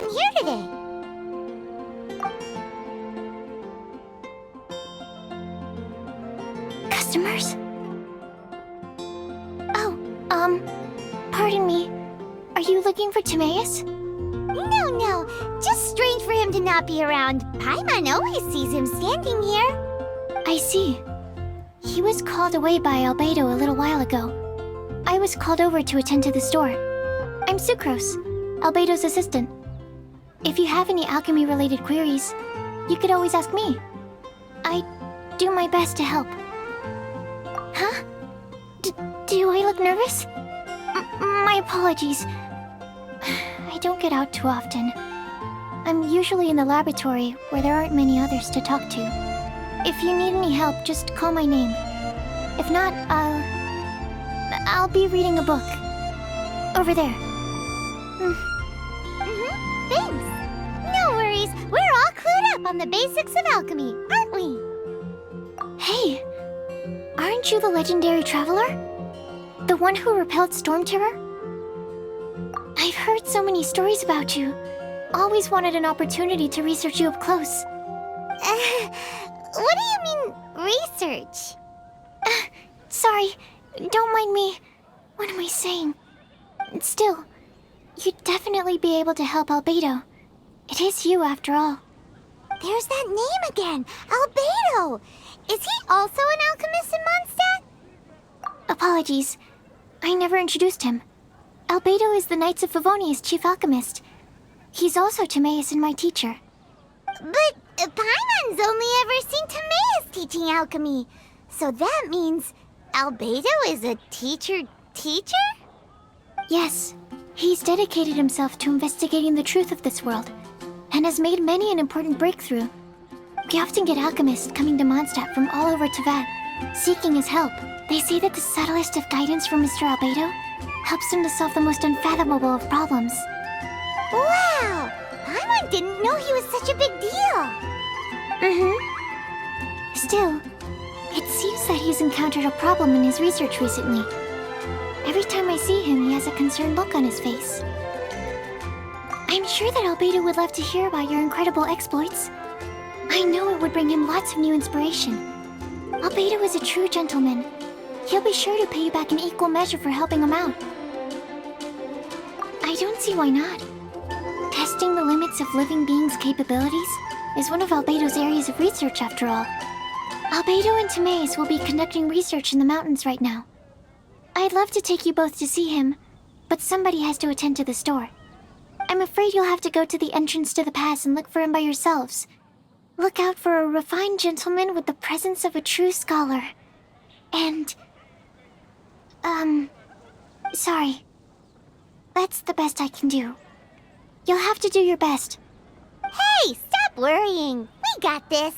in here today? Customers? Oh, pardon me. Are you looking for Timaeus? No. Just strange for him to not be around. Paimon always sees him standing here. I see. He was called away by Альбедо a little while ago. I was called over to attend to the store. I'm Sucrose, Альбедо's assistant. If you have any alchemy-related queries, you could always ask me. I do my best to help. Huh? Do I look nervous? My apologies. I don't get out too often. I'm usually in the laboratory where there aren't many others to talk to. If you need any help, just call my name. If not, I'll be reading a book. Over there. Thanks. No worries. We're all clued up on the basics of alchemy, aren't we? Hey, aren't you the legendary traveler? The one who repelled Storm Terror? I've heard so many stories about you. Always wanted an opportunity to research you up close. What do you mean, research? Sorry, don't mind me. What am I saying? Still, you'd definitely be able to help Альбедо. It is you, after all. There's that name again, Альбедо. Is he also an alchemist in Mondstadt? Apologies. I never introduced him. Альбедо is the Knights of Favonia's chief alchemist. He's also Timaeus and my teacher. But Paimon's only ever seen Timaeus teaching alchemy. So that means Альбедо is a teacher? Yes. He's dedicated himself to investigating the truth of this world, and has made many an important breakthrough. We often get alchemists coming to Mondstadt from all over Teyvat, seeking his help. They say that the subtlest of guidance from Mr. Альбедо helps him to solve the most unfathomable of problems. Wow! Paimon didn't know he was such a big deal. Still, it seems that he's encountered a problem in his research recently. Every time I see him, he has a concerned look on his face. I'm sure that Альбедо would love to hear about your incredible exploits. I know it would bring him lots of new inspiration. Альбедo is a true gentleman. He'll be sure to pay you back in equal measure for helping him out. I don't see why not. Testing the limits of living beings' capabilities is one of Альбедо's areas of research, after all. Альбедо and Timaeus will be conducting research in the mountains right now. I'd love to take you both to see him, but somebody has to attend to the store. I'm afraid you'll have to go to the entrance to the pass and look for him by yourselves. Look out for a refined gentleman with the presence of a true scholar. And... sorry. That's the best I can do. You'll have to do your best. Hey, stop worrying. We got this.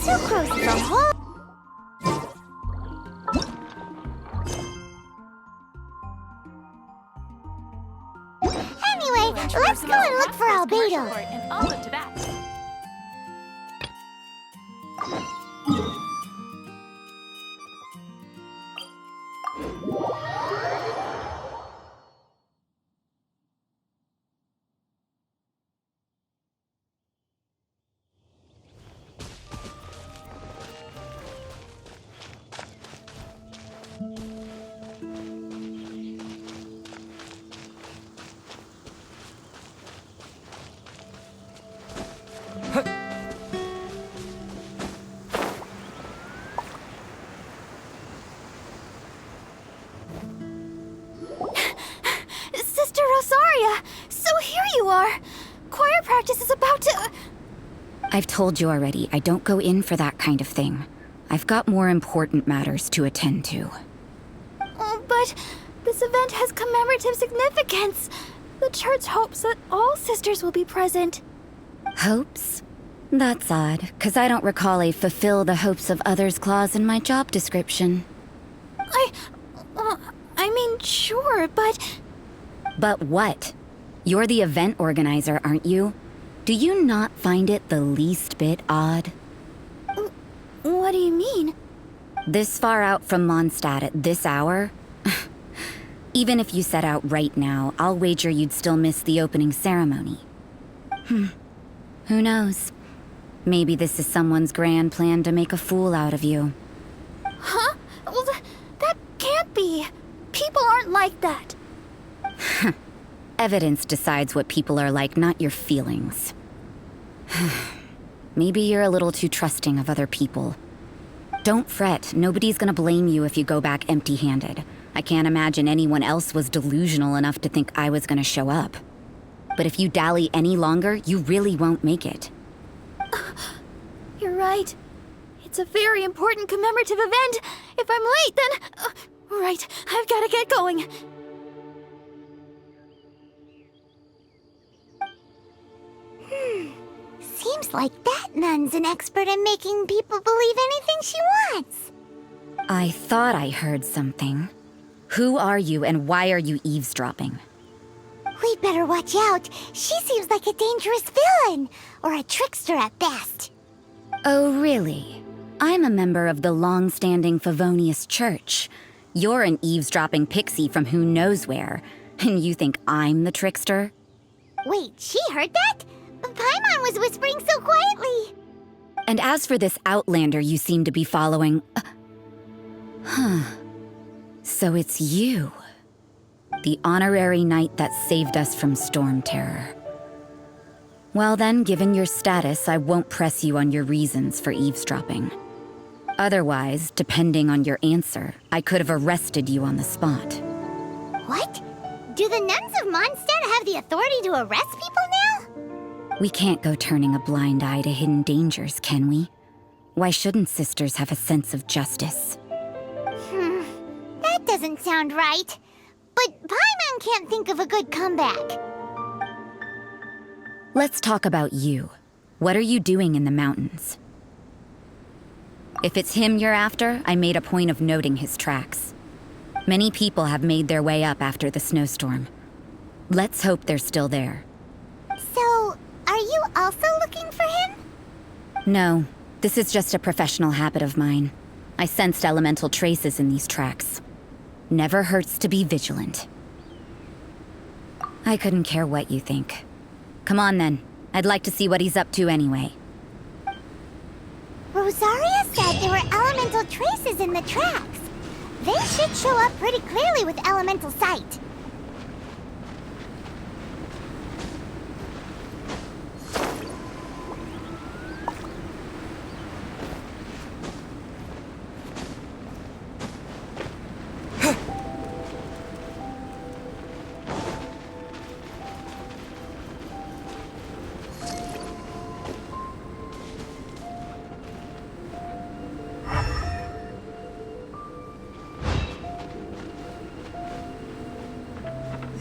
Sucrose the whole... Anyway, let's go and look for Альбедо. And all of Teyvat. Sister Rosaria! So here you are! Choir practice is about to... I've told you already, I don't go in for that kind of thing. I've got more important matters to attend to. Oh, but this event has commemorative significance. The church hopes that all sisters will be present. Hopes? That's odd, 'cause I don't recall a fulfill the hopes of others clause in my job description. I mean, sure, but... But what? You're the event organizer, aren't you? Do you not find it the least bit odd? What do you mean? This far out from Mondstadt at this hour? Even if you set out right now, I'll wager you'd still miss the opening ceremony. Who knows? Maybe this is someone's grand plan to make a fool out of you. Huh? Well, that can't be. People aren't like that. Evidence decides what people are like, not your feelings. Maybe you're a little too trusting of other people. Don't fret, nobody's gonna blame you if you go back empty-handed. I can't imagine anyone else was delusional enough to think I was gonna show up. But if you dally any longer, you really won't make it. You're right. It's a very important commemorative event. If I'm late, then... right, I've gotta get going. Seems like that nun's an expert in making people believe anything she wants. I thought I heard something. Who are you and why are you eavesdropping? We'd better watch out. She seems like a dangerous villain, or a trickster at best. Oh, really? I'm a member of the long-standing Favonius Church. You're an eavesdropping pixie from who knows where, and you think I'm the trickster? Wait, she heard that? Paimon was whispering so quietly. And as for this outlander you seem to be following... So it's you. The honorary knight that saved us from storm terror. Well then, given your status, I won't press you on your reasons for eavesdropping. Otherwise, depending on your answer, I could have arrested you on the spot. What? Do the nuns of Mondstadt have the authority to arrest people now? We can't go turning a blind eye to hidden dangers, can we? Why shouldn't sisters have a sense of justice? That doesn't sound right. But Paimon can't think of a good comeback. Let's talk about you. What are you doing in the mountains? If it's him you're after, I made a point of noting his tracks. Many people have made their way up after the snowstorm. Let's hope they're still there. So, are you also looking for him? No, this is just a professional habit of mine. I sensed elemental traces in these tracks. Never hurts to be vigilant. I couldn't care what you think. Come on then. I'd like to see what he's up to anyway. Rosaria said there were elemental traces in the tracks. They should show up pretty clearly with elemental sight.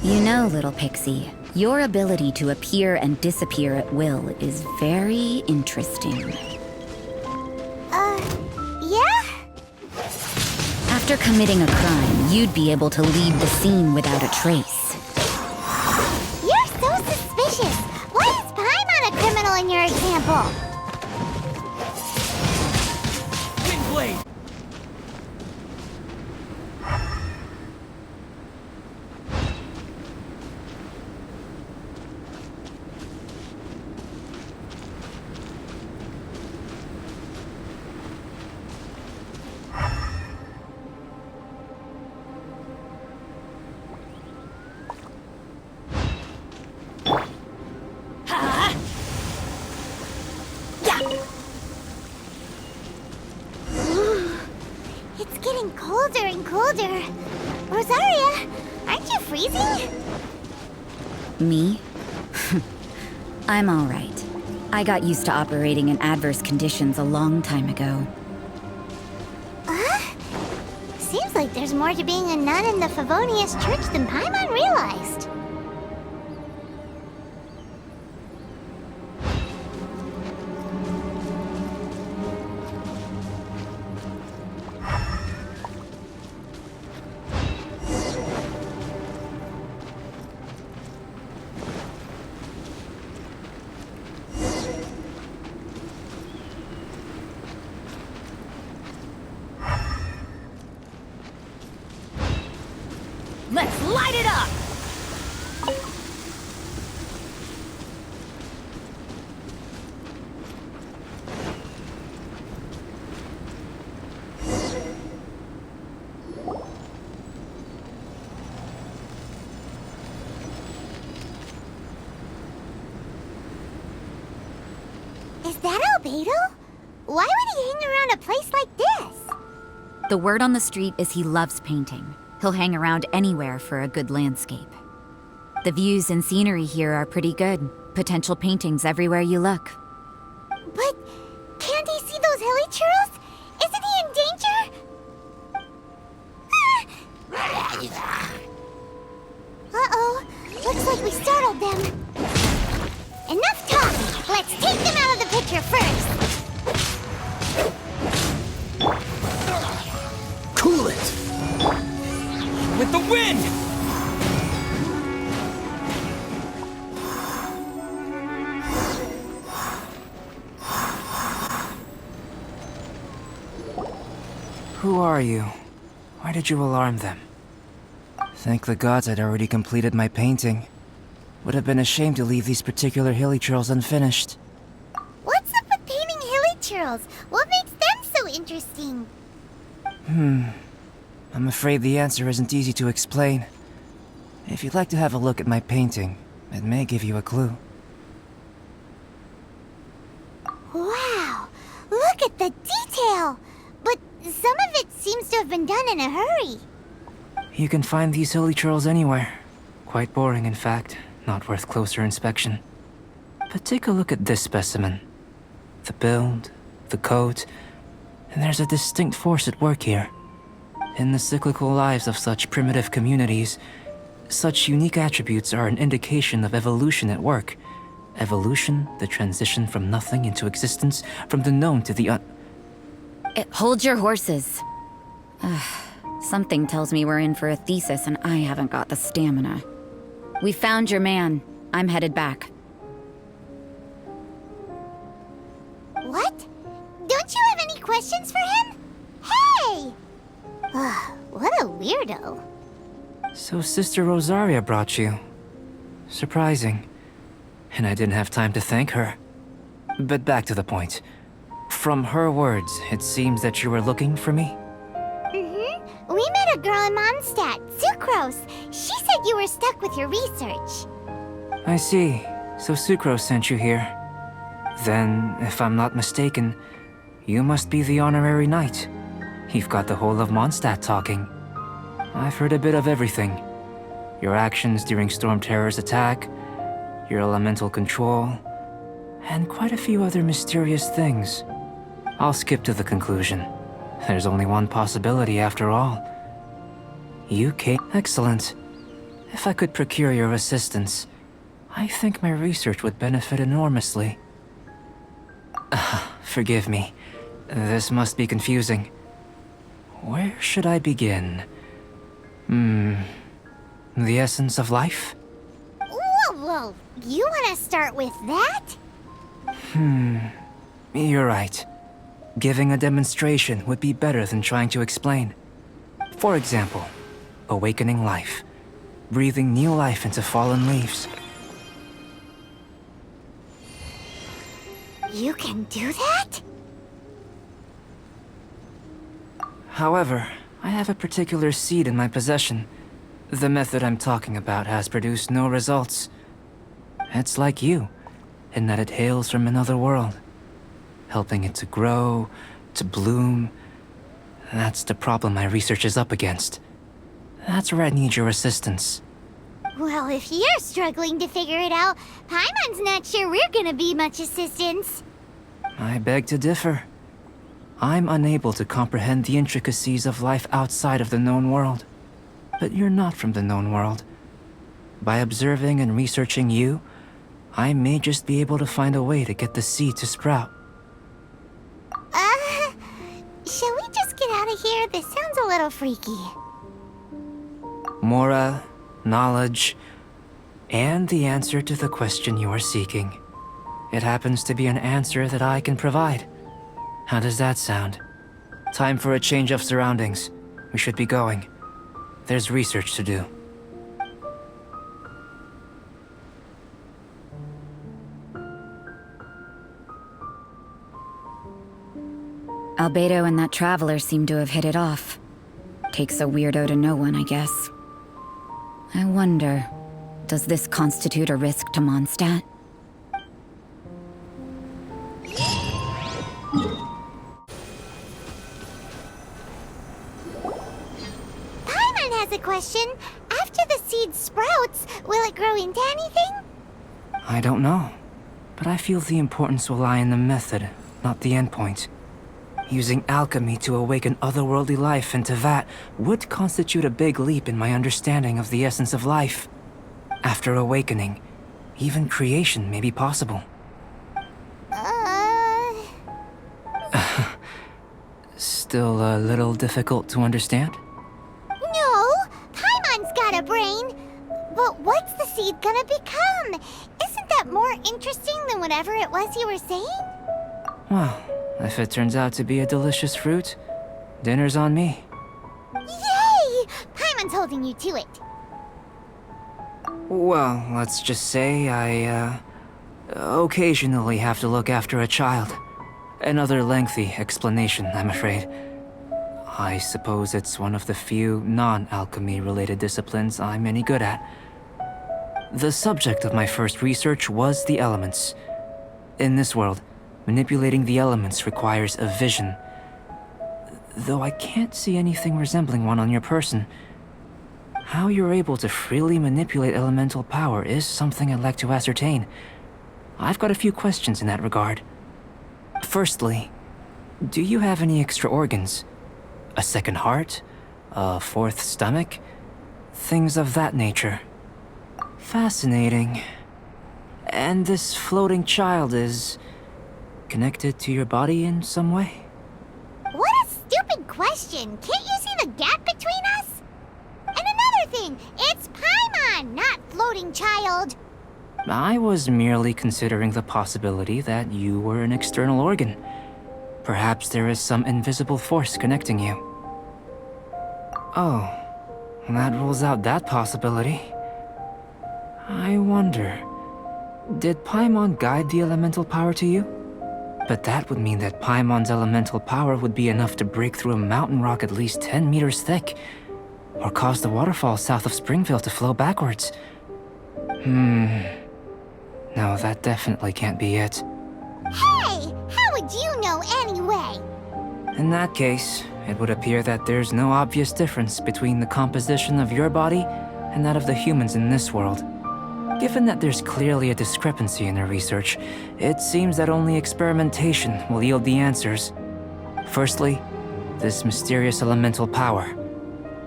You know, little pixie, your ability to appear and disappear at will is very interesting. Yeah? After committing a crime, you'd be able to leave the scene without a trace. You're so suspicious. Why is Paimon a criminal in your example? Windblade! It's getting colder and colder. Rosaria, aren't you freezing? Me? I'm all right. I got used to operating in adverse conditions a long time ago. Seems like there's more to being a nun in the Favonius Church than Paimon realized. Is that Albedo? Why would he hang around a place like this? The word on the street is he loves painting. He'll hang around anywhere for a good landscape. The views and scenery here are pretty good. Potential paintings everywhere you look. But can't he see those hilly churls? Isn't he in danger? Uh-oh. Looks like we startled them. Enough talk! Let's take them out of the picture first! Cool it! With the wind! Who are you? Why did you alarm them? Thank the gods I'd already completed my painting. Would have been a shame to leave these particular hilly churls unfinished. What's up with painting hilly churls? What makes them so interesting? I'm afraid the answer isn't easy to explain. If you'd like to have a look at my painting, it may give you a clue. Wow! Look at the detail! But some of it seems to have been done in a hurry. You can find these hilly churls anywhere. Quite boring, in fact. Not worth closer inspection. But take a look at this specimen. The build, the coat, and there's a distinct force at work here. In the cyclical lives of such primitive communities, such unique attributes are an indication of evolution at work. Evolution, the transition from nothing into existence, from the known to the Hold your horses. Something tells me we're in for a thesis and I haven't got the stamina. We found your man. I'm headed back. What? Don't you have any questions for him? Hey! What a weirdo. So Sister Rosaria brought you. Surprising. And I didn't have time to thank her. But back to the point. From her words, it seems that you were looking for me? We met a girl in Mondstadt, Sucrose. She said you were stuck with your research. I see. So Sucrose sent you here. Then, if I'm not mistaken, you must be the honorary knight. You've got the whole of Mondstadt talking. I've heard a bit of everything. Your actions during Storm Terror's attack, your elemental control, and quite a few other mysterious things. I'll skip to the conclusion. There's only one possibility after all. You came... Excellent. If I could procure your assistance, I think my research would benefit enormously. Forgive me. This must be confusing. Where should I begin? The essence of life? Whoa. You want to start with that? You're right. Giving a demonstration would be better than trying to explain. For example, awakening life. Breathing new life into fallen leaves. You can do that? However, I have a particular seed in my possession. The method I'm talking about has produced no results. It's like you, in that it hails from another world. Helping it to grow, to bloom. That's the problem my research is up against. That's where I need your assistance. Well, if you're struggling to figure it out, Paimon's not sure we're gonna be much assistance. I beg to differ. I'm unable to comprehend the intricacies of life outside of the known world. But you're not from the known world. By observing and researching you, I may just be able to find a way to get the seed to sprout. Shall we just get out of here? This sounds a little freaky. Mora, knowledge, and the answer to the question you are seeking. It happens to be an answer that I can provide. How does that sound? Time for a change of surroundings. We should be going. There's research to do. Albedo and that traveler seem to have hit it off. Takes a weirdo to know one, I guess. I wonder, does this constitute a risk to Mondstadt? a question. After the seed sprouts, will it grow into anything? I don't know, but I feel the importance will lie in the method, not the endpoint. Using alchemy to awaken otherworldly life into that would constitute a big leap in my understanding of the essence of life. After awakening, even creation may be possible. Still a little difficult to understand? No, Paimon's got a brain. But what's the seed gonna become? Isn't that more interesting than whatever it was you were saying? Well, if it turns out to be a delicious fruit, dinner's on me. Yay! Paimon's holding you to it. Well, let's just say I, occasionally have to look after a child. Another lengthy explanation, I'm afraid. I suppose it's one of the few non-alchemy related disciplines I'm any good at. The subject of my first research was the elements. In this world, manipulating the elements requires a vision. Though I can't see anything resembling one on your person. How you're able to freely manipulate elemental power is something I'd like to ascertain. I've got a few questions in that regard. Firstly, do you have any extra organs? A second heart? A fourth stomach? Things of that nature. Fascinating. And this floating child is connected to your body in some way? What a stupid question. Can't you see the gap between us? And another thing, it's Paimon, not floating child. I was merely considering the possibility that you were an external organ. Perhaps there is some invisible force connecting you. Oh, that rules out that possibility. I wonder, did Paimon guide the elemental power to you? But that would mean that Paimon's elemental power would be enough to break through a mountain rock at least 10 meters thick, or cause the waterfall south of Springville to flow backwards. No, that definitely can't be it. Hey, how would you know anyway? In that case, it would appear that there's no obvious difference between the composition of your body and that of the humans in this world. Given that there's clearly a discrepancy in our research, it seems that only experimentation will yield the answers. Firstly, this mysterious elemental power.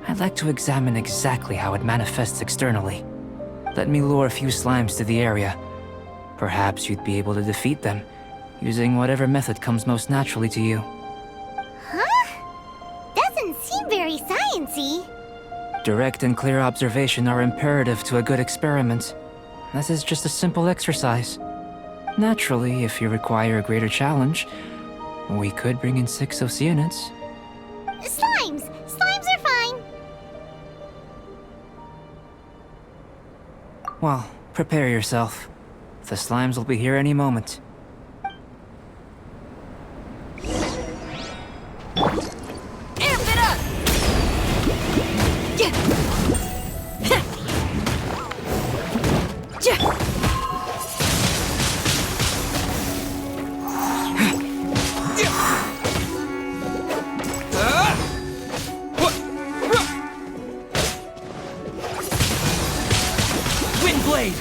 I'd like to examine exactly how it manifests externally. Let me lure a few slimes to the area. Perhaps you'd be able to defeat them, using whatever method comes most naturally to you. Huh? Doesn't seem very sciencey. Direct and clear observation are imperative to a good experiment. This is just a simple exercise. Naturally, if you require a greater challenge, we could bring in 6 Oceanids. Slimes! Slimes are fine! Well, prepare yourself. The slimes will be here any moment. Amp it up! Windblade!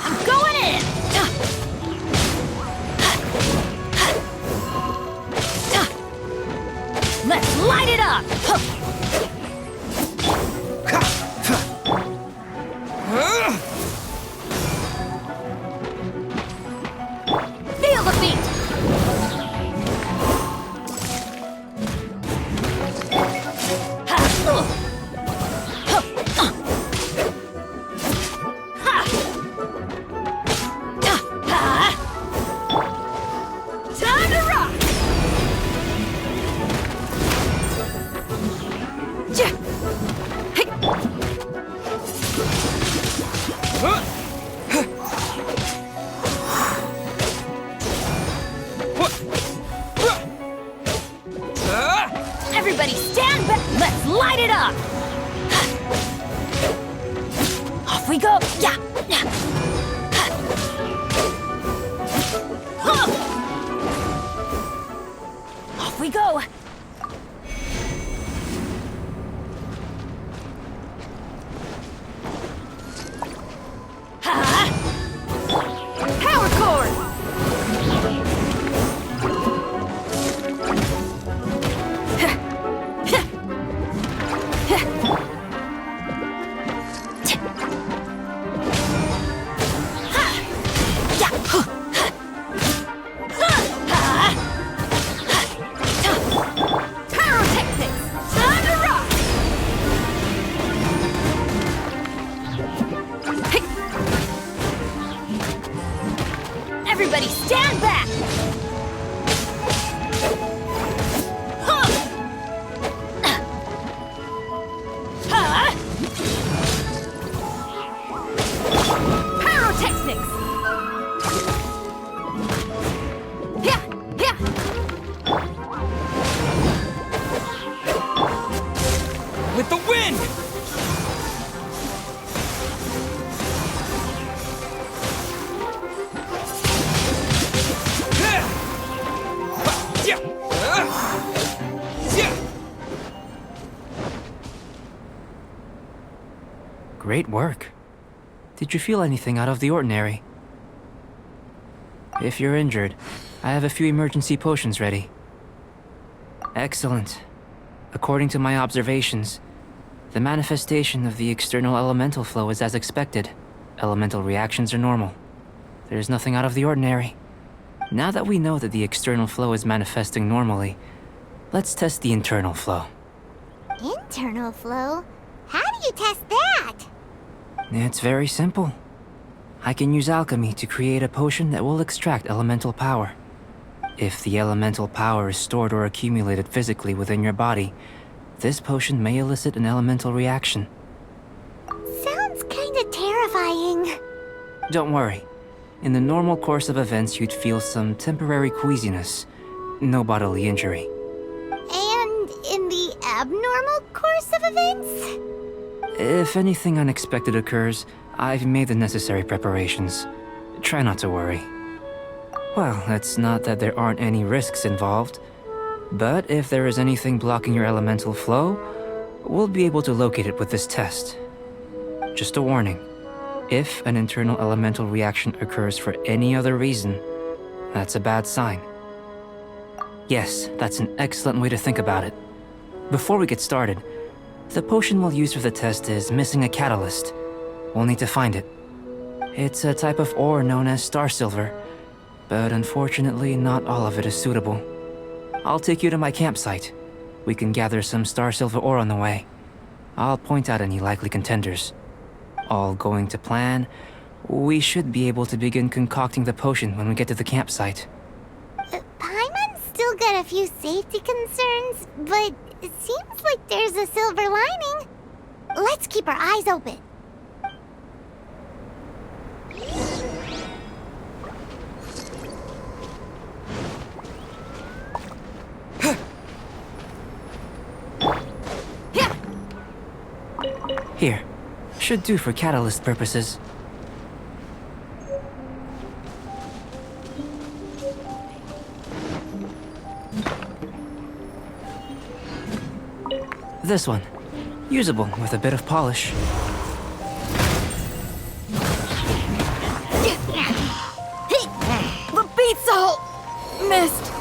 I'm going in! Let's light it up! Feel the beat! Time to rock! Everybody stand back! Let's light it up! Off we go! Yeah! Off we go! Stand back! Huh! Huh? Pyrotechnics! Yeah, yeah. With the wind! Great work. Did you feel anything out of the ordinary? If you're injured, I have a few emergency potions ready. Excellent. According to my observations, the manifestation of the external elemental flow is as expected. Elemental reactions are normal. There's nothing out of the ordinary. Now that we know that the external flow is manifesting normally, let's test the internal flow. Internal flow? How do you test that? It's very simple. I can use alchemy to create a potion that will extract elemental power. If the elemental power is stored or accumulated physically within your body, this potion may elicit an elemental reaction. Sounds kinda terrifying. Don't worry. In the normal course of events, you'd feel some temporary queasiness. No bodily injury. And in the abnormal course of events? If anything unexpected occurs, I've made the necessary preparations. Try not to worry. Well, it's not that there aren't any risks involved, but if there is anything blocking your elemental flow, we'll be able to locate it with this test. Just a warning. If an internal elemental reaction occurs for any other reason, that's a bad sign. Yes, that's an excellent way to think about it. Before we get started, the potion we'll use for the test is missing a catalyst. We'll need to find it. It's a type of ore known as star silver, but unfortunately not all of it is suitable. I'll take you to my campsite. We can gather some star silver ore on the way. I'll point out any likely contenders. All going to plan, we should be able to begin concocting the potion when we get to the campsite. Paimon's still got a few safety concerns, but it seems like there's a silver lining. Let's keep our eyes open. Here. Should do for catalyst purposes. This one. Usable with a bit of polish. The beet's all missed.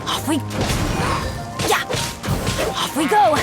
Off we... Yeah! Off we go!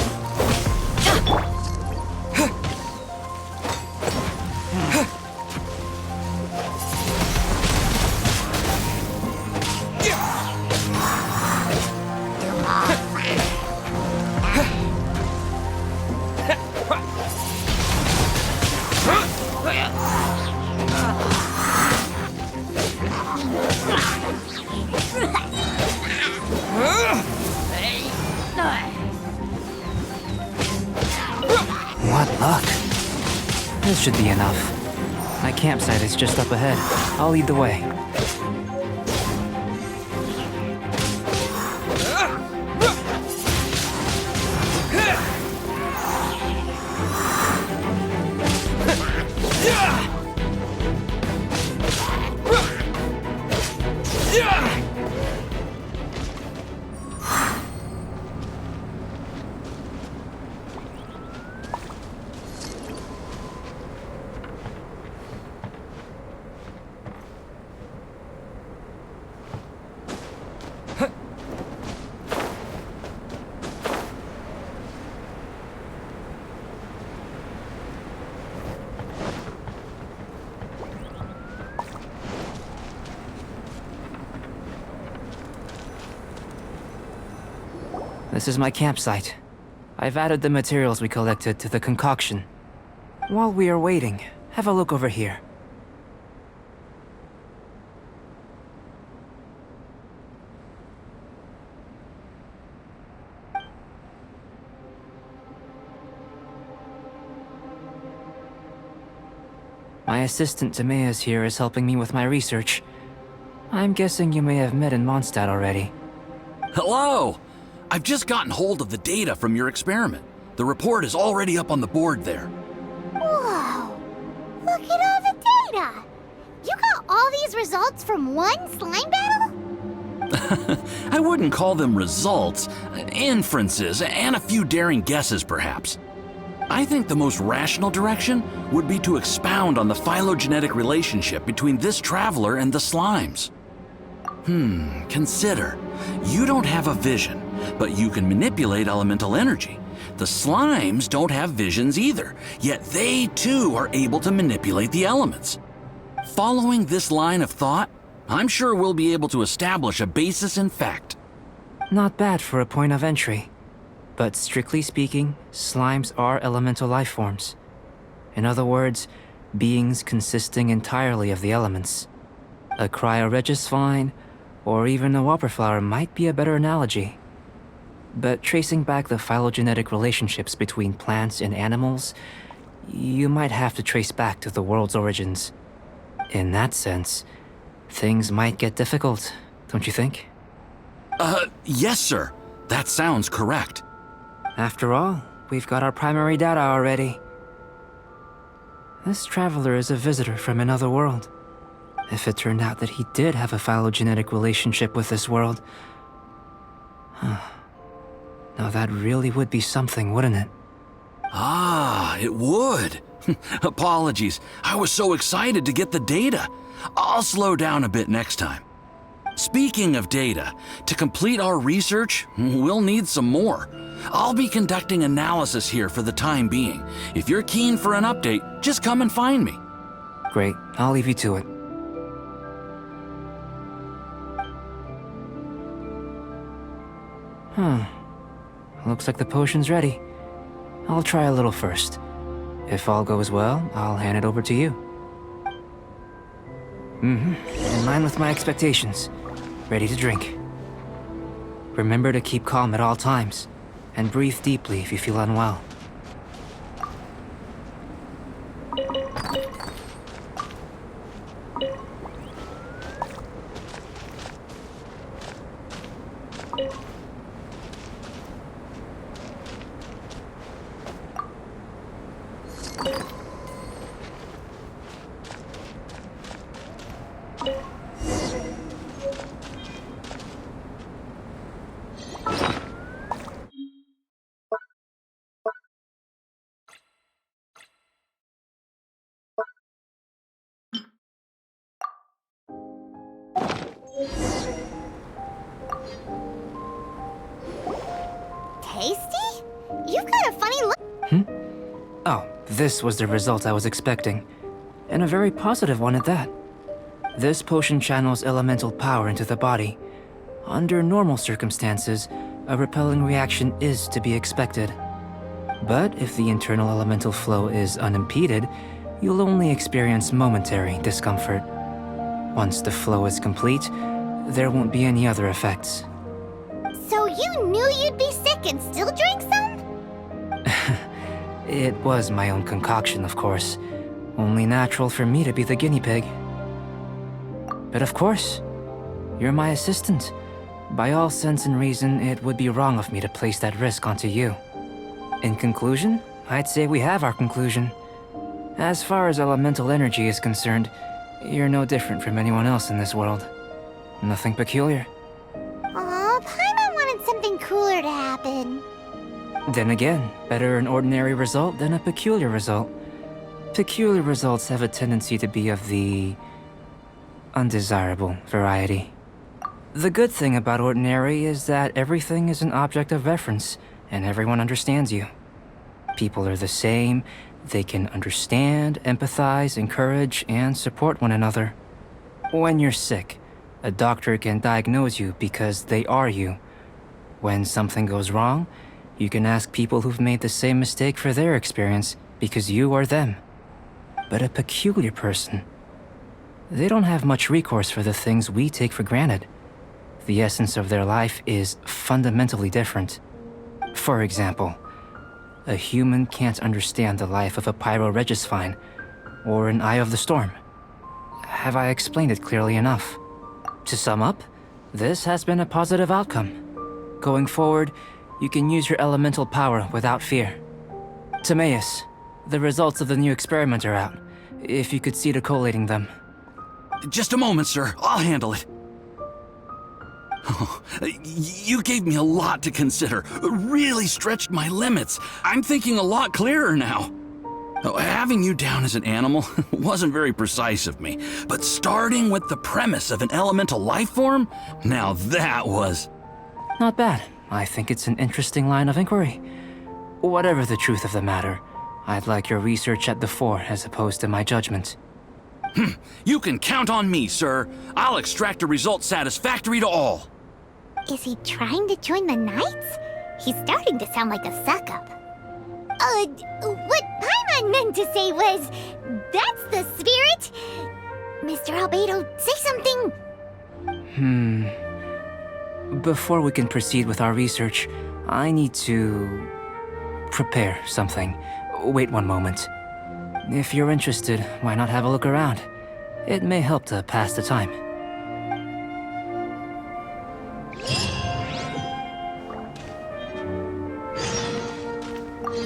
What luck. This should be enough. My campsite is just up ahead. I'll lead the way. This is my campsite. I've added the materials we collected to the concoction. While we are waiting, have a look over here. My assistant Timaeus here is helping me with my research. I'm guessing you may have met in Mondstadt already. Hello! I've just gotten hold of the data from your experiment. The report is already up on the board there. Whoa! Look at all the data! You got all these results from one slime battle? I wouldn't call them results, inferences, and a few daring guesses perhaps. I think the most rational direction would be to expound on the phylogenetic relationship between this traveler and the slimes. Consider. You don't have a vision, but you can manipulate elemental energy. The slimes don't have visions either, yet they too are able to manipulate the elements. Following this line of thought, I'm sure we'll be able to establish a basis in fact. Not bad for a point of entry. But strictly speaking, slimes are elemental life forms. In other words, beings consisting entirely of the elements. A cryoregis vine, or even a whopper flower might be a better analogy. But tracing back the phylogenetic relationships between plants and animals, you might have to trace back to the world's origins. In that sense, things might get difficult, don't you think? Yes, sir. That sounds correct. After all, we've got our primary data already. This traveler is a visitor from another world. If it turned out that he did have a phylogenetic relationship with this world... Now that really would be something, wouldn't it? Ah, it would. Apologies. I was so excited to get the data. I'll slow down a bit next time. Speaking of data, to complete our research, we'll need some more. I'll be conducting analysis here for the time being. If you're keen for an update, just come and find me. Great, I'll leave you to it. Looks like the potion's ready. I'll try a little first. If all goes well, I'll hand it over to you. In line with my expectations. Ready to drink. Remember to keep calm at all times, and breathe deeply if you feel unwell. Tasty? You've got a funny look. Oh, this was the result I was expecting. And a very positive one at that. This potion channels elemental power into the body. Under normal circumstances, a repelling reaction is to be expected. But if the internal elemental flow is unimpeded, you'll only experience momentary discomfort. Once the flow is complete, there won't be any other effects. So you knew you'd be sick and still drank some? It was my own concoction, of course. Only natural for me to be the guinea pig. But of course, you're my assistant. By all sense and reason, it would be wrong of me to place that risk onto you. In conclusion, I'd say we have our conclusion. As far as elemental energy is concerned, you're no different from anyone else in this world. Nothing peculiar. Aw, Paimon wanted something cooler to happen. Then again, better an ordinary result than a peculiar result. Peculiar results have a tendency to be of the undesirable variety. The good thing about ordinary is that everything is an object of reference, and everyone understands you. People are the same, they can understand, empathize, encourage, and support one another. When you're sick, a doctor can diagnose you because they are you. When something goes wrong, you can ask people who've made the same mistake for their experience because you are them. But a peculiar person, they don't have much recourse for the things we take for granted. The essence of their life is fundamentally different. For example, a human can't understand the life of a pyroregisvine or an eye of the storm. Have I explained it clearly enough? To sum up, this has been a positive outcome. Going forward, you can use your elemental power without fear. Timaeus, the results of the new experiment are out. If you could see to collating them. Just a moment, sir. I'll handle it. Oh, you gave me a lot to consider. Really stretched my limits. I'm thinking a lot clearer now. Having you down as an animal wasn't very precise of me, but starting with the premise of an elemental life form, now that was... Not bad. I think it's an interesting line of inquiry. Whatever the truth of the matter, I'd like your research at the fore as opposed to my judgment. You can count on me, sir. I'll extract a result satisfactory to all. Is he trying to join the Knights? He's starting to sound like a suck-up. What Paimon meant to say was, that's the spirit! Mr. Альбедо, say something! Before we can proceed with our research, I need to... prepare something. Wait one moment. If you're interested, why not have a look around? It may help to pass the time.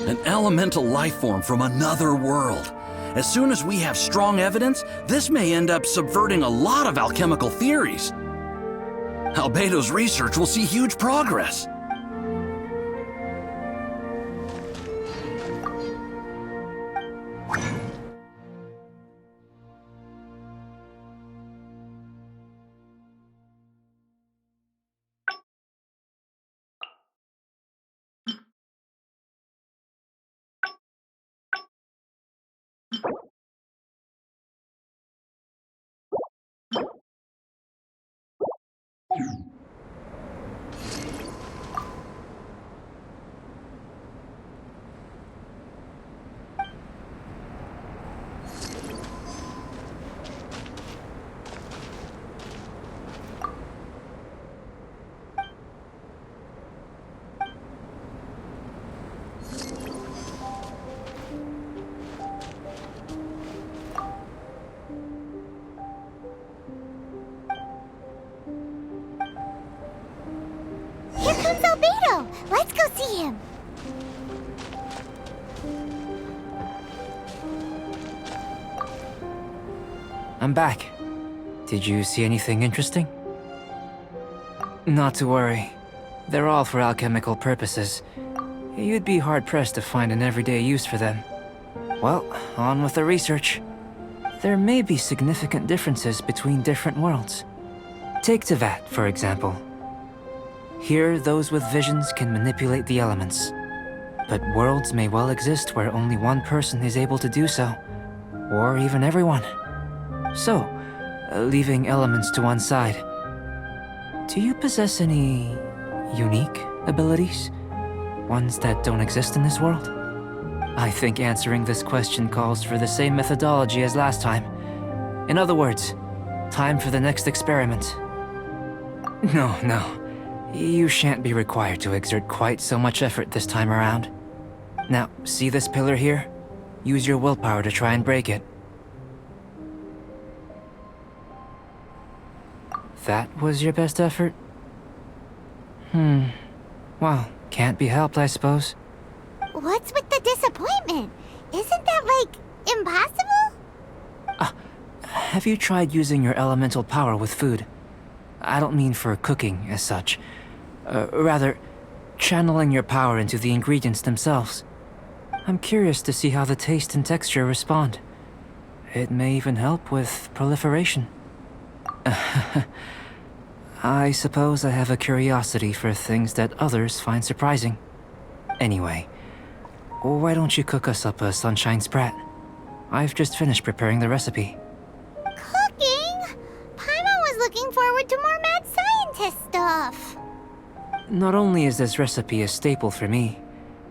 An elemental life form from another world. As soon as we have strong evidence, this may end up subverting a lot of alchemical theories. Альбедо's research will see huge progress. Here comes Альбедо! Let's go see him! I'm back. Did you see anything interesting? Not to worry. They're all for alchemical purposes. You'd be hard-pressed to find an everyday use for them. Well, on with the research. There may be significant differences between different worlds. Take Tevat, for example. Here, those with visions can manipulate the elements. But worlds may well exist where only one person is able to do so. Or even everyone. So, leaving elements to one side, do you possess any unique abilities? Ones that don't exist in this world? I think answering this question calls for the same methodology as last time. In other words, time for the next experiment. No. You shan't be required to exert quite so much effort this time around. Now, see this pillar here? Use your willpower to try and break it. That was your best effort? Well, can't be helped, I suppose. What's with the disappointment? Isn't that, like, impossible? Have you tried using your elemental power with food? I don't mean for cooking, as such. Rather, channeling your power into the ingredients themselves. I'm curious to see how the taste and texture respond. It may even help with proliferation. I suppose I have a curiosity for things that others find surprising. Anyway, why don't you cook us up a sunshine sprat? I've just finished preparing the recipe. Cooking? Paimon was looking forward to more mad scientist stuff. Not only is this recipe a staple for me,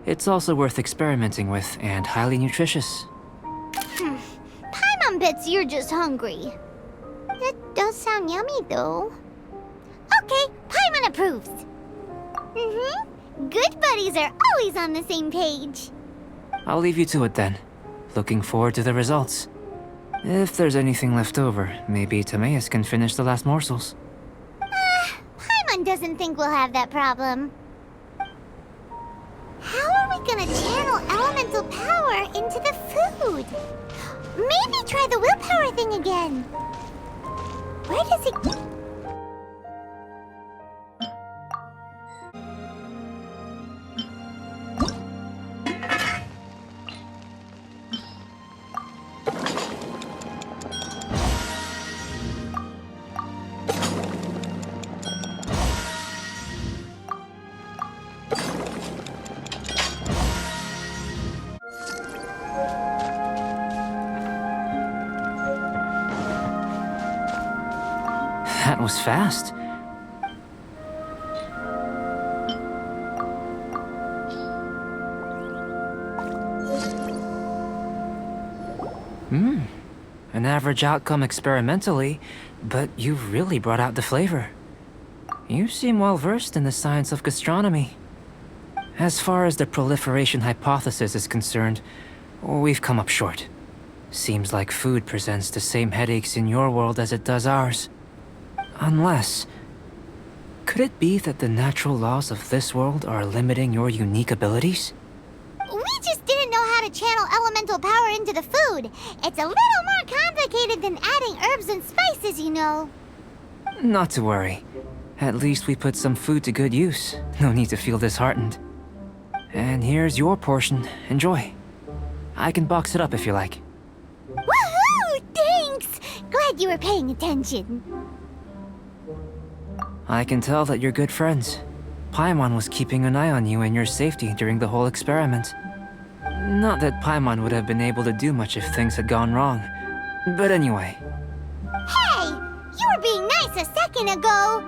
it's also worth experimenting with and highly nutritious. Paimon bets you're just hungry. That does sound yummy, though. Okay, Paimon approves. Good buddies are always on the same page. I'll leave you to it then. Looking forward to the results. If there's anything left over, maybe Timaeus can finish the last morsels. Paimon doesn't think we'll have that problem. How are we gonna channel elemental power into the food? Maybe try the willpower thing again. Where does it... That was fast. An average outcome experimentally, but you've really brought out the flavor. You seem well versed in the science of gastronomy. As far as the proliferation hypothesis is concerned, we've come up short. Seems like food presents the same headaches in your world as it does ours. Unless... could it be that the natural laws of this world are limiting your unique abilities? We just didn't know how to channel elemental power into the food. It's a little more complicated than adding herbs and spices, you know. Not to worry. At least we put some food to good use. No need to feel disheartened. And here's your portion. Enjoy. I can box it up if you like. Woohoo! Thanks! Glad you were paying attention. I can tell that you're good friends. Paimon was keeping an eye on you and your safety during the whole experiment. Not that Paimon would have been able to do much if things had gone wrong. But anyway. Hey! You were being nice a second ago!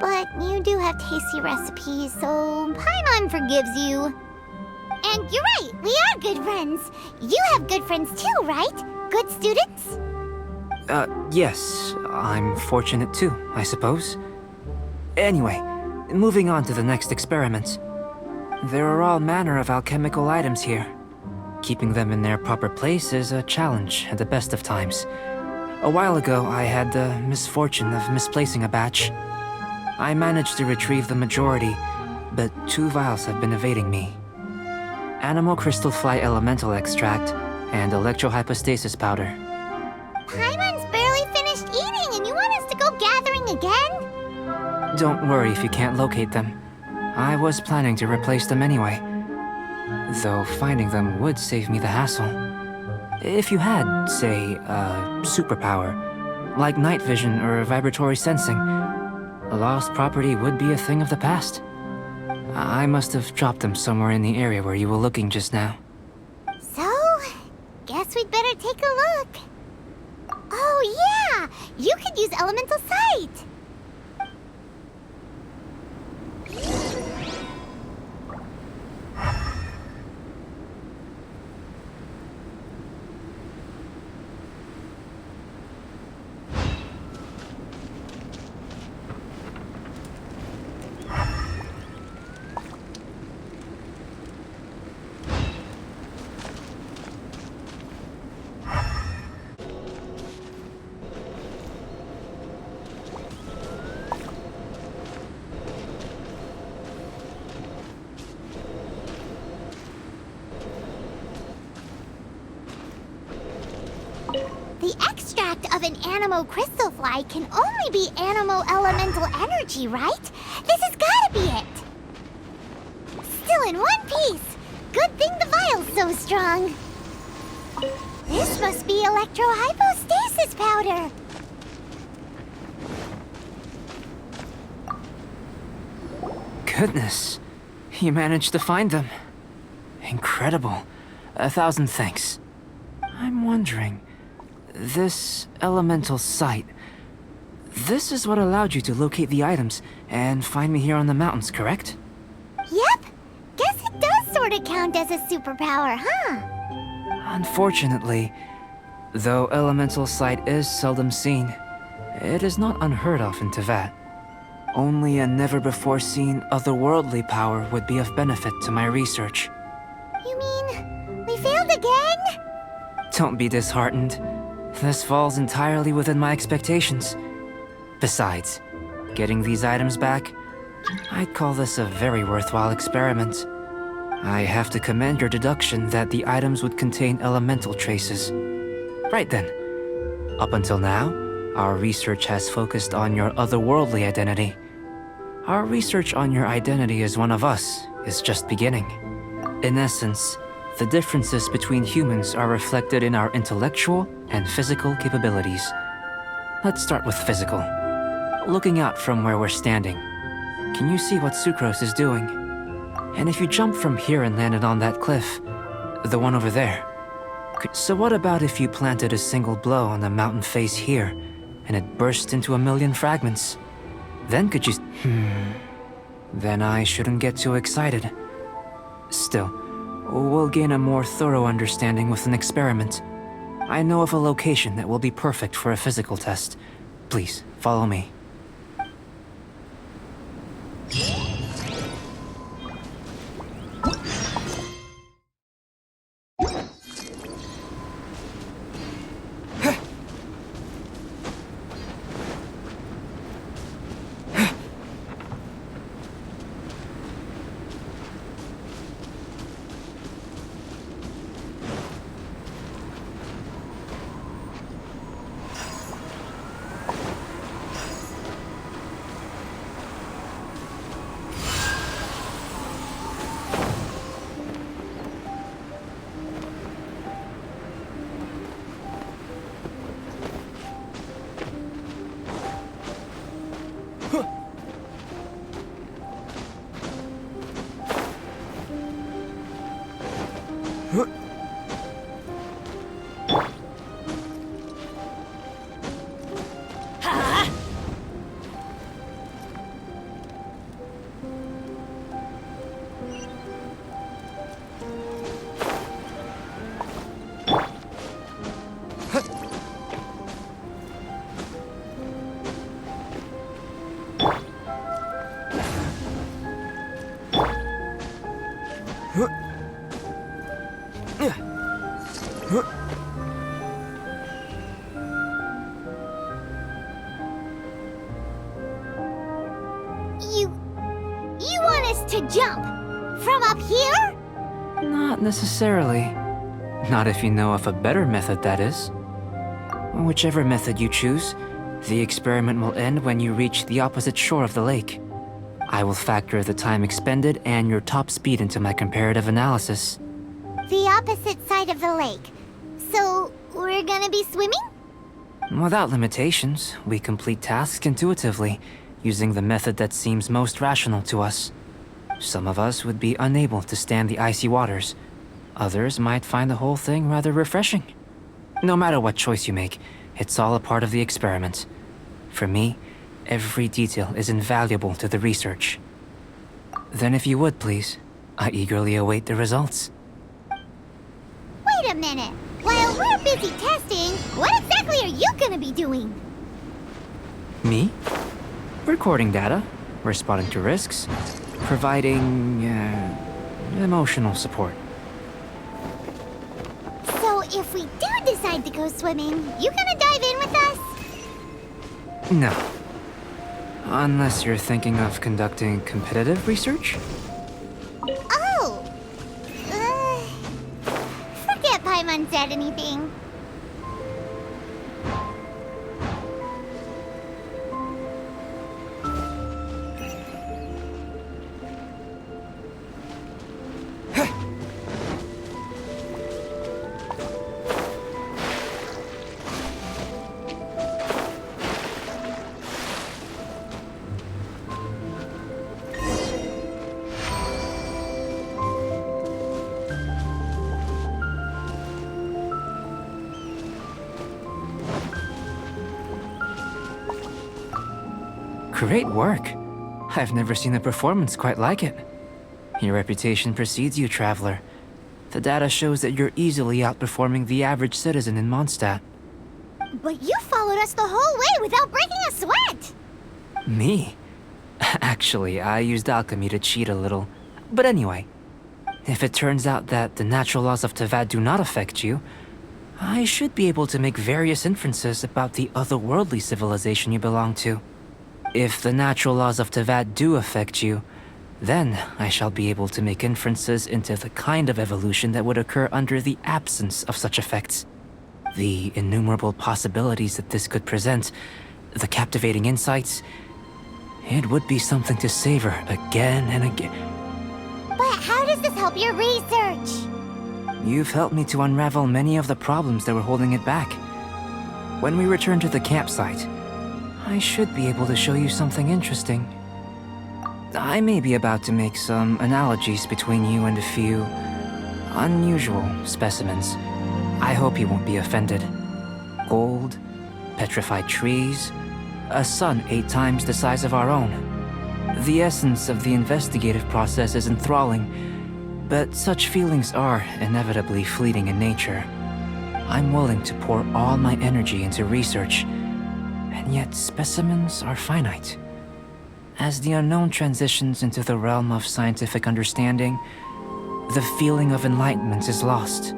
But you do have tasty recipes, so Paimon forgives you. And you're right, we are good friends. You have good friends too, right? Good students? Yes. I'm fortunate too, I suppose. Anyway, moving on to the next experiment. There are all manner of alchemical items here. Keeping them in their proper place is a challenge at the best of times. A while ago, I had the misfortune of misplacing a batch. I managed to retrieve the majority, but 2 vials have been evading me. Animal crystal fly elemental extract and electrohypostasis powder. Paimon's barely finished eating and you want us to go gathering again? Don't worry if you can't locate them. I was planning to replace them anyway. Though finding them would save me the hassle. If you had, say, a superpower, like night vision or vibratory sensing, a lost property would be a thing of the past. I must have dropped them somewhere in the area where you were looking just now. So, guess we'd better take a look. Oh yeah! You could use elemental sight! The extract of an animo crystal fly can only be animo elemental energy, right? This has gotta be it! Still in one piece! Good thing the vial's so strong! This must be electrohypostasis powder! Goodness, you managed to find them. Incredible. 1,000 thanks. I'm wondering... this elemental sight, This is what allowed you to locate the items and find me here on the mountains, correct? Yep. Guess it does sort of count as a superpower, huh? Unfortunately, though elemental sight is seldom seen, it is not unheard of in Teyvat. Only a never-before-seen otherworldly power would be of benefit to my research. You mean we failed again? Don't be disheartened. This falls entirely within my expectations. Besides, getting these items back, I'd call this a very worthwhile experiment. I have to commend your deduction that the items would contain elemental traces. Right then. Up until now, our research has focused on your otherworldly identity. Our research on your identity as one of us is just beginning. In essence, the differences between humans are reflected in our intellectual and physical capabilities. Let's start with physical. Looking out from where we're standing, can you see what Sucrose is doing? And if you jump from here and landed on that cliff, the one over there, so what about if you planted a single blow on the mountain face here, and it burst into a million fragments? Then could you... Then I shouldn't get too excited. Still, we'll gain a more thorough understanding with an experiment. I know of a location that will be perfect for a physical test. Please, follow me. You want us to jump? From up here? Not necessarily. Not if you know of a better method, that is. Whichever method you choose, the experiment will end when you reach the opposite shore of the lake. I will factor the time expended and your top speed into my comparative analysis. The opposite side of the lake. So, we're gonna be swimming? Without limitations, we complete tasks intuitively, using the method that seems most rational to us. Some of us would be unable to stand the icy waters. Others might find the whole thing rather refreshing. No matter what choice you make, it's all a part of the experiment. For me, every detail is invaluable to the research. Then if you would, please, I eagerly await the results. Wait a minute. While we're busy testing, what exactly are you gonna be doing? Me? Recording data, responding to risks, providing, emotional support. So if we do decide to go swimming, you gonna dive in with us? No. Unless you're thinking of conducting competitive research? Oh! Forget Paimon said anything. Great work. I've never seen a performance quite like it. Your reputation precedes you, traveler. The data shows that you're easily outperforming the average citizen in Mondstadt. But you followed us the whole way without breaking a sweat! Me? Actually, I used alchemy to cheat a little. But anyway, if it turns out that the natural laws of Teyvat do not affect you, I should be able to make various inferences about the otherworldly civilization you belong to. If the natural laws of Teyvat do affect you, then I shall be able to make inferences into the kind of evolution that would occur under the absence of such effects. The innumerable possibilities that this could present, the captivating insights, it would be something to savor again and again. But how does this help your research? You've helped me to unravel many of the problems that were holding it back. When we return to the campsite, I should be able to show you something interesting. I may be about to make some analogies between you and a few unusual specimens. I hope you won't be offended. Gold, petrified trees, a sun 8 times the size of our own. The essence of the investigative process is enthralling, but such feelings are inevitably fleeting in nature. I'm willing to pour all my energy into research, and yet specimens are finite. As the unknown transitions into the realm of scientific understanding, the feeling of enlightenment is lost.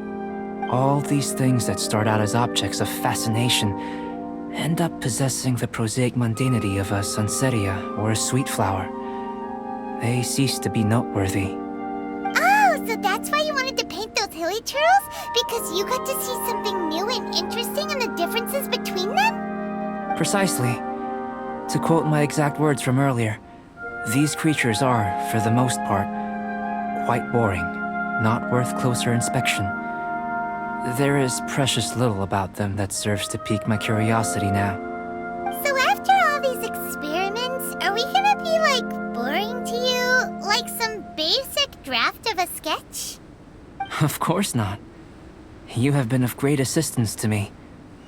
All these things that start out as objects of fascination end up possessing the prosaic mundanity of a sunsetia or a sweet flower. They cease to be noteworthy. Oh, so that's why you wanted to paint those hilly churls? Because you got to see something new and interesting and the differences between them? Precisely. To quote my exact words from earlier, these creatures are, for the most part, quite boring, not worth closer inspection. There is precious little about them that serves to pique my curiosity now. So after all these experiments, are we gonna be, like, boring to you? Like some basic draft of a sketch? Of course not. You have been of great assistance to me,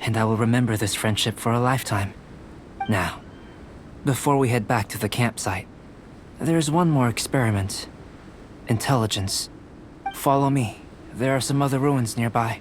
and I will remember this friendship for a lifetime. Now, before we head back to the campsite, there's one more experiment. Intelligence. Follow me. There are some other ruins nearby.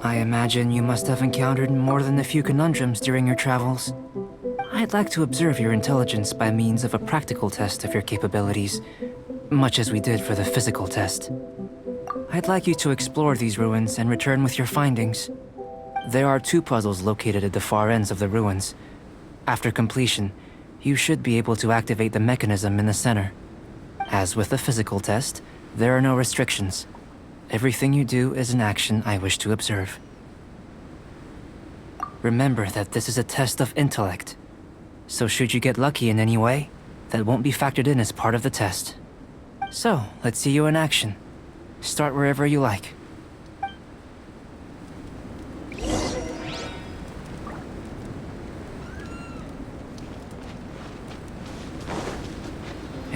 I imagine you must have encountered more than a few conundrums during your travels. I'd like to observe your intelligence by means of a practical test of your capabilities, much as we did for the physical test. I'd like you to explore these ruins and return with your findings. There are 2 puzzles located at the far ends of the ruins. After completion, you should be able to activate the mechanism in the center. As with the physical test, there are no restrictions. Everything you do is an action I wish to observe. Remember that this is a test of intellect, so should you get lucky in any way, that won't be factored in as part of the test. So, let's see you in action. Start wherever you like.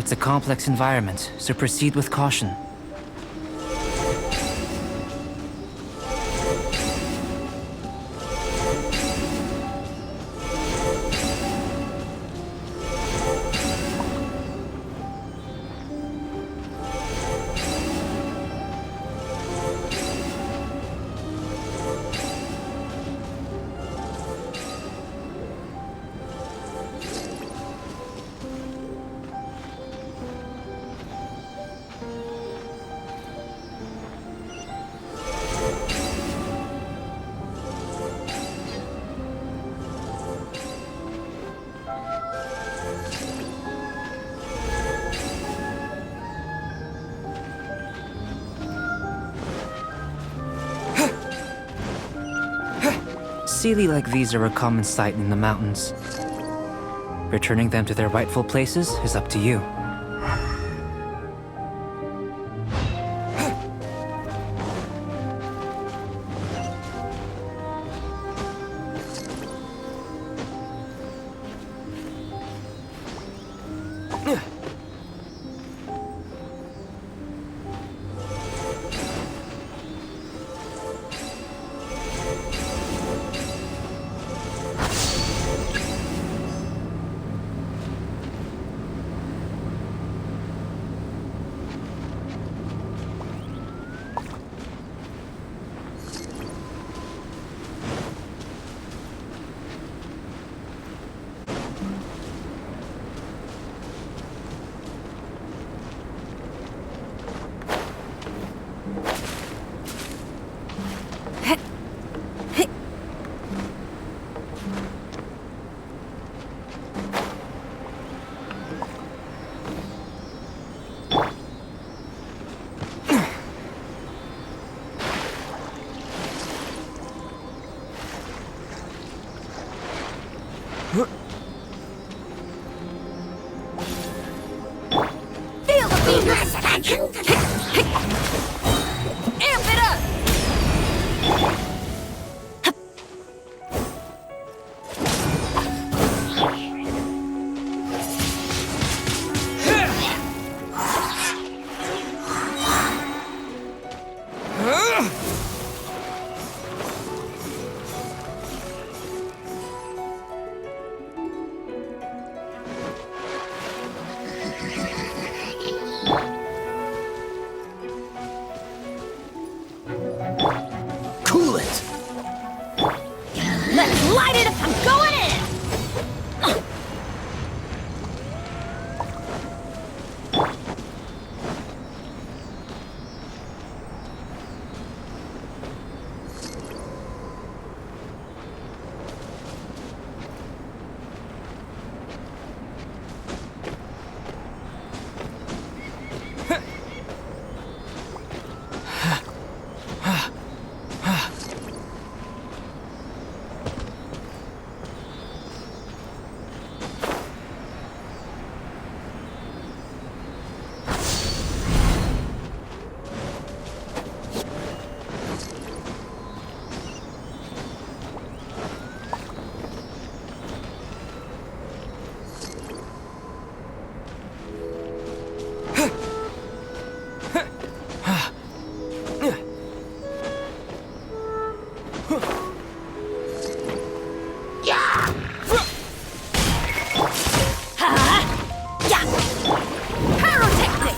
It's a complex environment, so proceed with caution. Sealy like these are a common sight in the mountains. Returning them to their rightful places is up to you. Amp it up! Cool it! Let's light it up! I'm going in!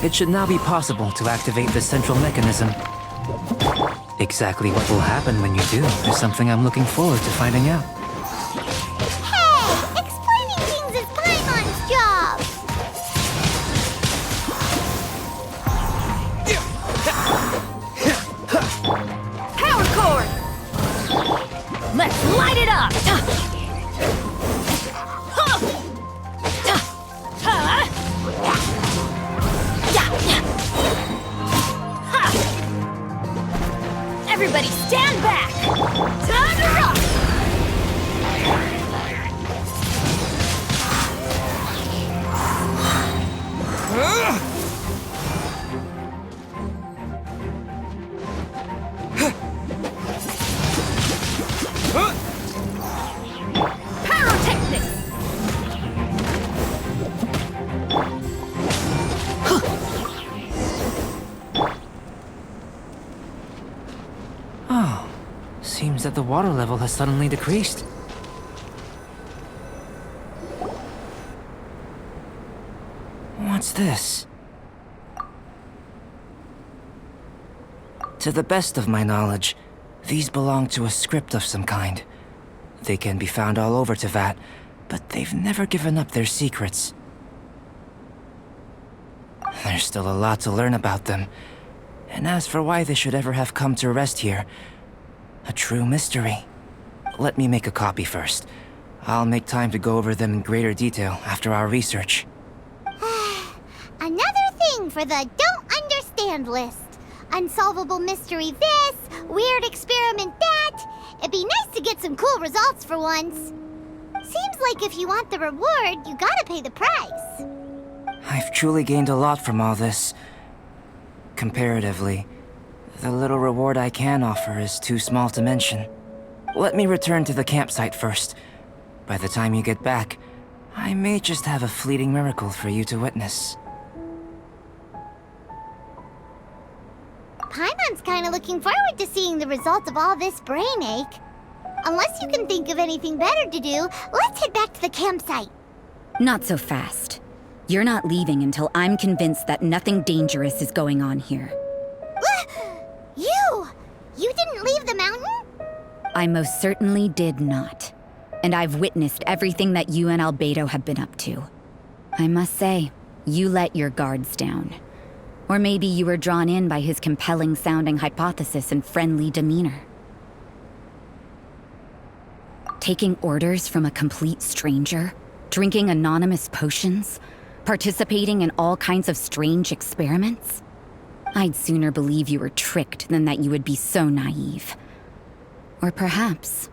It should now be possible to activate the central mechanism. Exactly what will happen when you do is something I'm looking forward to finding out. Hey! Explaining things is Paimon's job! Power cord! Let's light it up! Everybody stand back! Time to rock! Pyrotechnics! Oh, seems that the water level has suddenly decreased. What's this? To the best of my knowledge, these belong to a script of some kind. They can be found all over Teyvat, but they've never given up their secrets. There's still a lot to learn about them. And as for why they should ever have come to rest here, a true mystery. Let me make a copy first. I'll make time to go over them in greater detail after our research. Another thing for the don't understand list. Unsolvable mystery this, weird experiment that. It'd be nice to get some cool results for once. Seems like if you want the reward, you gotta pay the price. I've truly gained a lot from all this. Comparatively, the little reward I can offer is too small to mention. Let me return to the campsite first. By the time you get back, I may just have a fleeting miracle for you to witness. Paimon's kinda looking forward to seeing the results of all this brain ache. Unless you can think of anything better to do, let's head back to the campsite. Not so fast. You're not leaving until I'm convinced that nothing dangerous is going on here. You didn't leave the mountain? I most certainly did not. And I've witnessed everything that you and Альбедо have been up to. I must say, you let your guards down. Or maybe you were drawn in by his compelling-sounding hypothesis and friendly demeanor. Taking orders from a complete stranger? Drinking anonymous potions? Participating in all kinds of strange experiments? I'd sooner believe you were tricked than that you would be so naive. Or perhaps,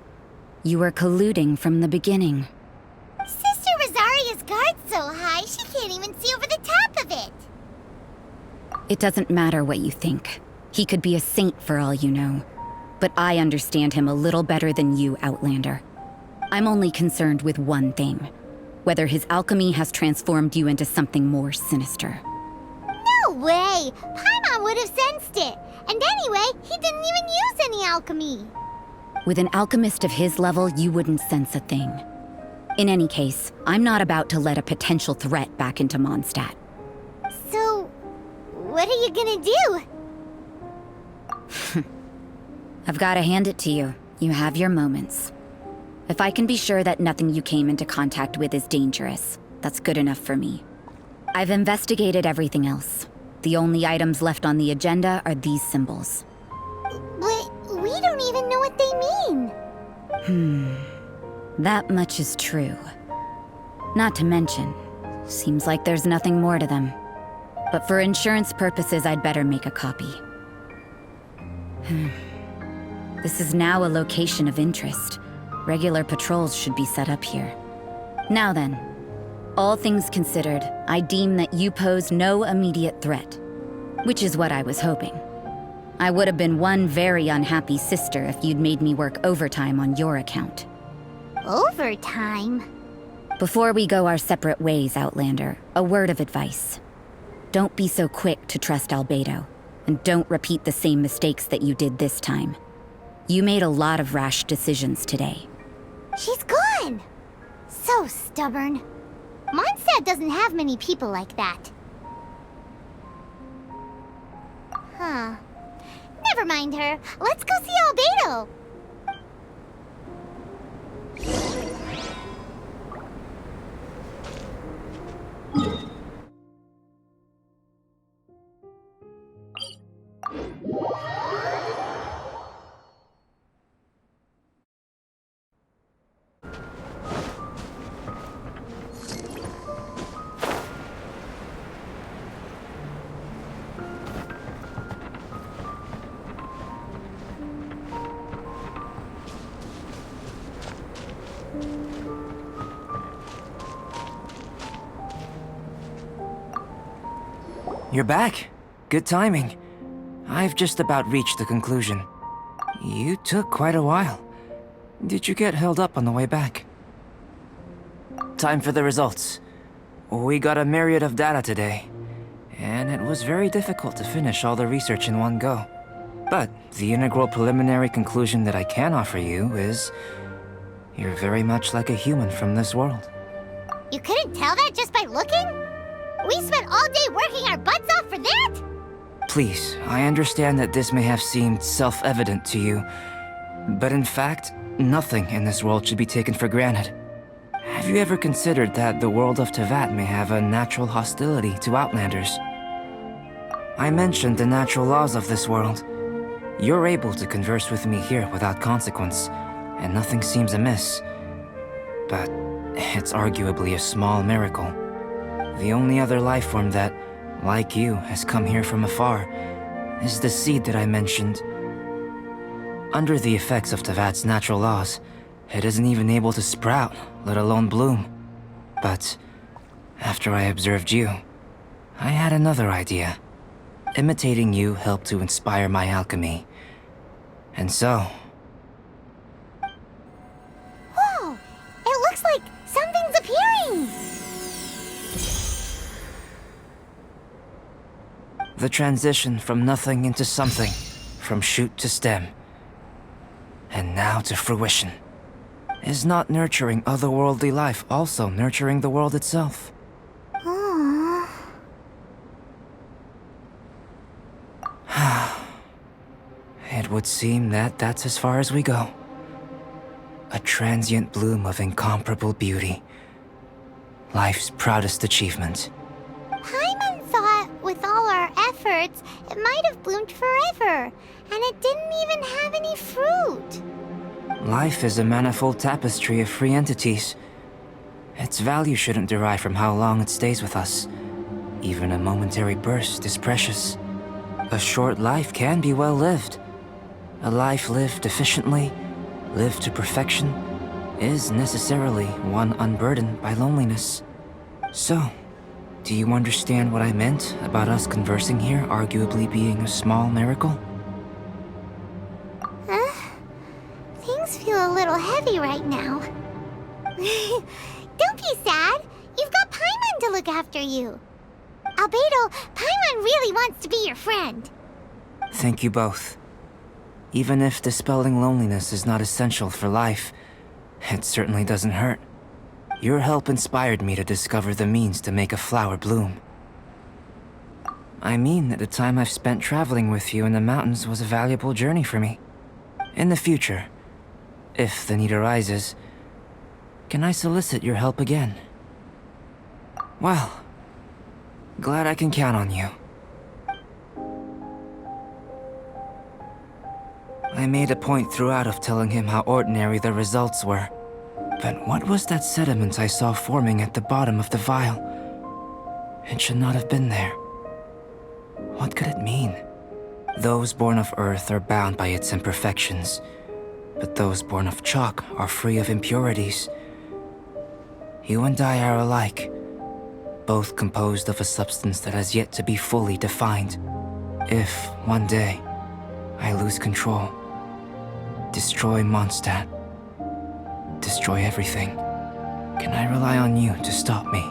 you were colluding from the beginning. Sister Rosaria's guard's so high, she can't even see over the top of it. It doesn't matter what you think. He could be a saint for all you know. But I understand him a little better than you, Outlander. I'm only concerned with one thing. Whether his alchemy has transformed you into something more sinister. No way! Paimon would have sensed it. And anyway, he didn't even use any alchemy. With an alchemist of his level, you wouldn't sense a thing. In any case, I'm not about to let a potential threat back into Mondstadt. So, what are you gonna do? I've got to hand it to you. You have your moments. If I can be sure that nothing you came into contact with is dangerous, that's good enough for me. I've investigated everything else. The only items left on the agenda are these symbols. But we don't even know what they mean. That much is true. Not to mention, seems like there's nothing more to them. But for insurance purposes, I'd better make a copy. This is now a location of interest. Regular patrols should be set up here. Now then, all things considered, I deem that you pose no immediate threat. Which is what I was hoping. I would have been one very unhappy sister if you'd made me work overtime on your account. Overtime? Before we go our separate ways, Outlander, a word of advice. Don't be so quick to trust Альбедо, and don't repeat the same mistakes that you did this time. You made a lot of rash decisions today. She's gone! So stubborn. Mondstadt doesn't have many people like that. Huh. Never mind her. Let's go see Альбедо. You're back. Good timing. I've just about reached the conclusion. You took quite a while. Did you get held up on the way back? Time for the results. We got a myriad of data today, and it was very difficult to finish all the research in one go. But the integral preliminary conclusion that I can offer you is you're very much like a human from this world. You couldn't tell that just by looking? We spent all day working our butts off for that? Please, I understand that this may have seemed self-evident to you, but in fact, nothing in this world should be taken for granted. Have you ever considered that the world of Tevat may have a natural hostility to Outlanders? I mentioned the natural laws of this world. You're able to converse with me here without consequence, and nothing seems amiss. But it's arguably a small miracle. The only other life form that, like you, has come here from afar is the seed that I mentioned. Under the effects of Tevat's natural laws, it isn't even able to sprout, let alone bloom. But after I observed you, I had another idea. Imitating you helped to inspire my alchemy. And so... Whoa! It looks like something's appearing! The transition from nothing into something, from shoot to stem, and now to fruition. Is not nurturing otherworldly life also nurturing the world itself? Aww. It would seem that that's as far as we go. A transient bloom of incomparable beauty. Life's proudest achievement. Paimon thought, with all our efforts, it might have bloomed forever, and it didn't even have any fruit. Life is a manifold tapestry of free entities. Its value shouldn't derive from how long it stays with us. Even a momentary burst is precious. A short life can be well lived. A life lived efficiently, lived to perfection, is necessarily one unburdened by loneliness. So, do you understand what I meant about us conversing here arguably being a small miracle? Things feel a little heavy right now. Don't be sad. You've got Paimon to look after you. Albedo, Paimon really wants to be your friend. Thank you both. Even if dispelling loneliness is not essential for life, it certainly doesn't hurt. Your help inspired me to discover the means to make a flower bloom. I mean that the time I've spent traveling with you in the mountains was a valuable journey for me. In the future, if the need arises, can I solicit your help again? Well, glad I can count on you. I made a point throughout of telling him how ordinary the results were. But what was that sediment I saw forming at the bottom of the vial? It should not have been there. What could it mean? Those born of Earth are bound by its imperfections, but those born of chalk are free of impurities. You and I are alike, both composed of a substance that has yet to be fully defined. If, one day, I lose control, destroy Mondstadt, destroy everything, can I rely on you to stop me?